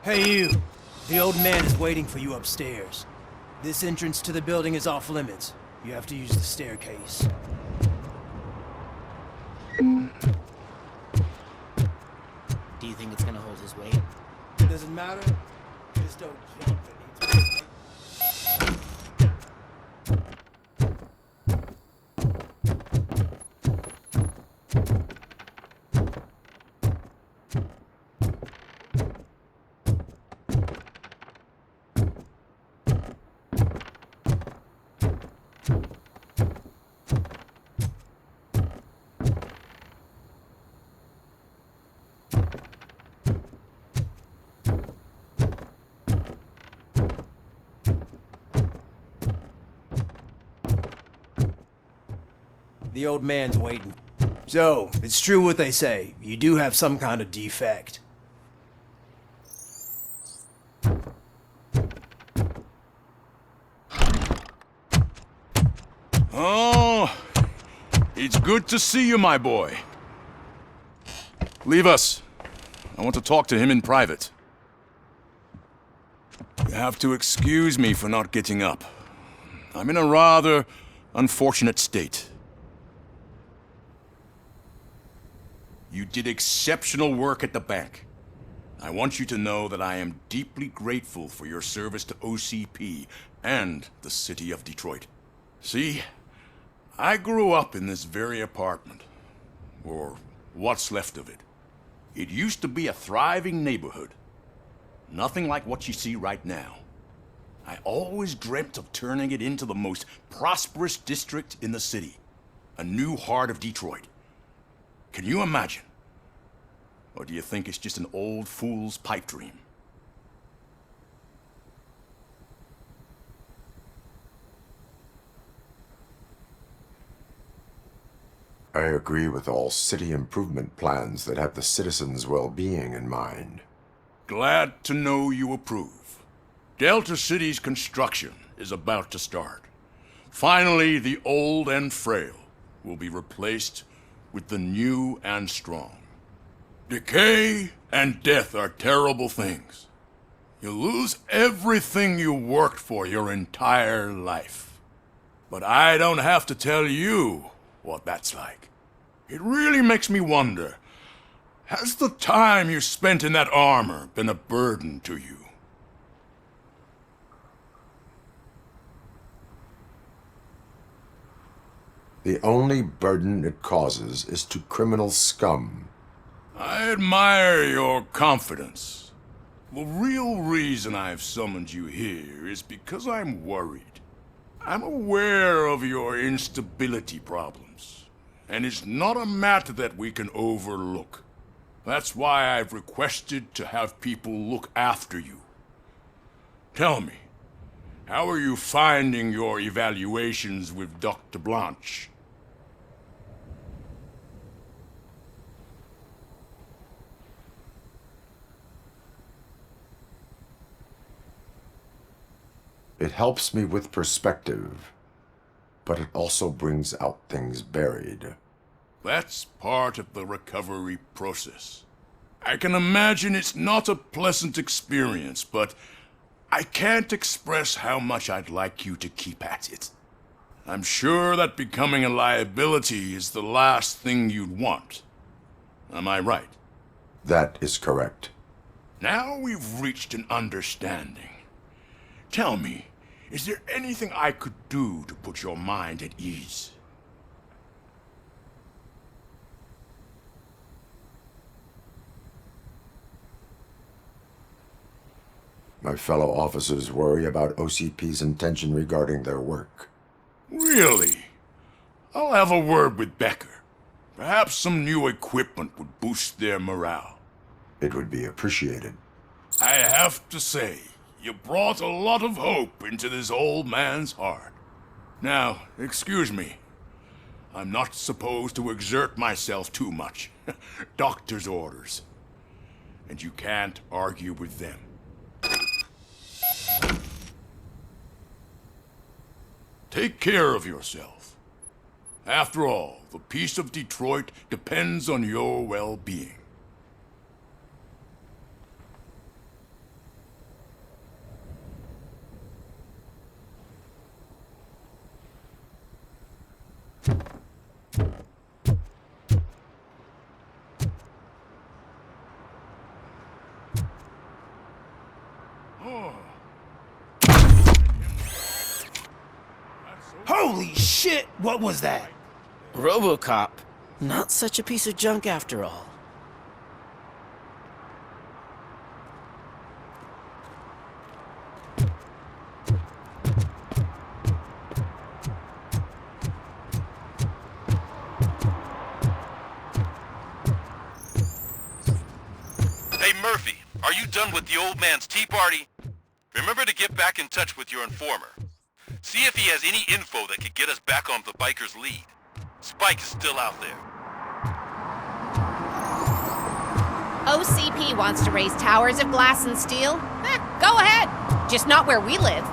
Hey you! The old man is waiting for you upstairs. This entrance to the building is off limits. You have to use the staircase. Do you think it's gonna hold his weight? Doesn't matter. Just don't jump. It needs The old man's waiting. So, it's true what they say. You do have some kind of defect. Oh, it's good to see you, my boy. Leave us. I want to talk to him in private. You have to excuse me for not getting up. I'm in a rather unfortunate state. You did exceptional work at the bank. I want you to know that I am deeply grateful for your service to OCP and the city of Detroit. See, I grew up in this very apartment, or what's left of it. It used to be a thriving neighborhood. Nothing like what you see right now. I always dreamt of turning it into the most prosperous district in the city. A new heart of Detroit. Can you imagine? Or do you think it's just an old fool's pipe dream? I agree with all city improvement plans that have the citizens' well-being in mind. Glad to know you approve. Delta City's construction is about to start. Finally, the old and frail will be replaced with the new and strong. Decay and death are terrible things. You lose everything you worked for your entire life. But I don't have to tell you what that's like. It really makes me wonder, has the time you spent in that armor been a burden to you? The only burden it causes is to criminal scum. I admire your confidence. The real reason I've summoned you here is because I'm worried. I'm aware of your instability problems, and it's not a matter that we can overlook. That's why I've requested to have people look after you. Tell me, how are you finding your evaluations with Dr. Blanche? It helps me with perspective, but it also brings out things buried. That's part of the recovery process. I can imagine it's not a pleasant experience, but I can't express how much I'd like you to keep at it. I'm sure that becoming a liability is the last thing you'd want. Am I right? That is correct. Now we've reached an understanding. Tell me, is there anything I could do to put your mind at ease? My fellow officers worry about OCP's intention regarding their work. Really? I'll have a word with Becker. Perhaps some new equipment would boost their morale. It would be appreciated. I have to say, you brought a lot of hope into this old man's heart. Now, excuse me. I'm not supposed to exert myself too much. Doctor's orders. And you can't argue with them. Take care of yourself. After all, the peace of Detroit depends on your well-being. Holy shit! What was that? Robocop. Not such a piece of junk after all. Hey Murphy, are you done with the old man's tea party? Remember to get back in touch with your informer. See if he has any info that could get us back on the biker's lead. Spike is still out there. OCP wants to raise towers of glass and steel? Go ahead. Just not where we live.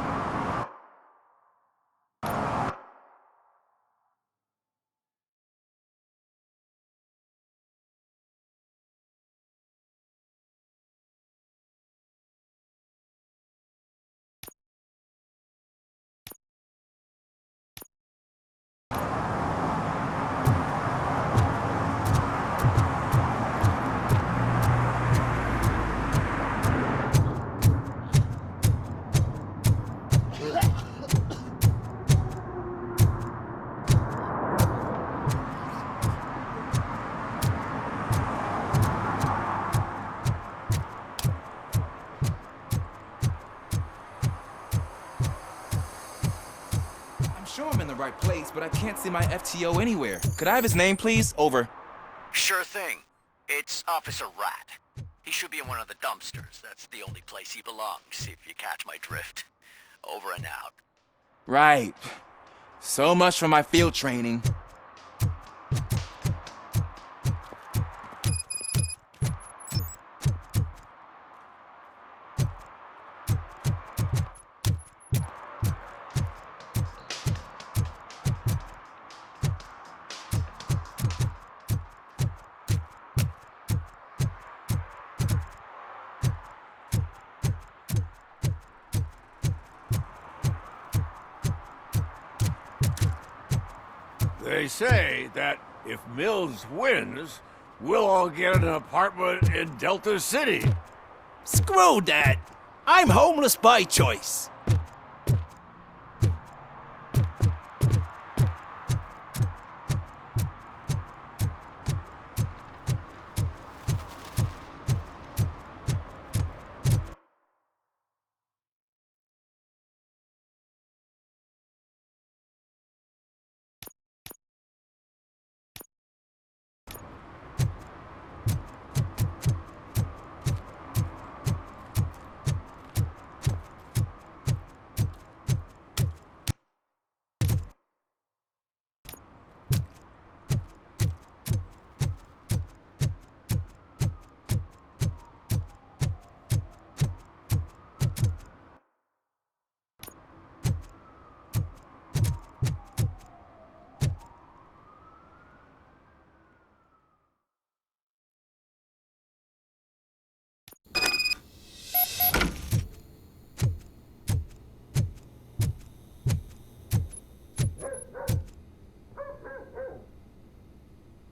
Sure I'm in the right place, but I can't see my FTO anywhere. Could I have his name, please? Over. Sure thing. It's Officer Rat. He should be in one of the dumpsters. That's the only place he belongs, if you catch my drift. Over and out. Right. So much for my field training. They say that if Mills wins, we'll all get an apartment in Delta City. Screw that! I'm homeless by choice.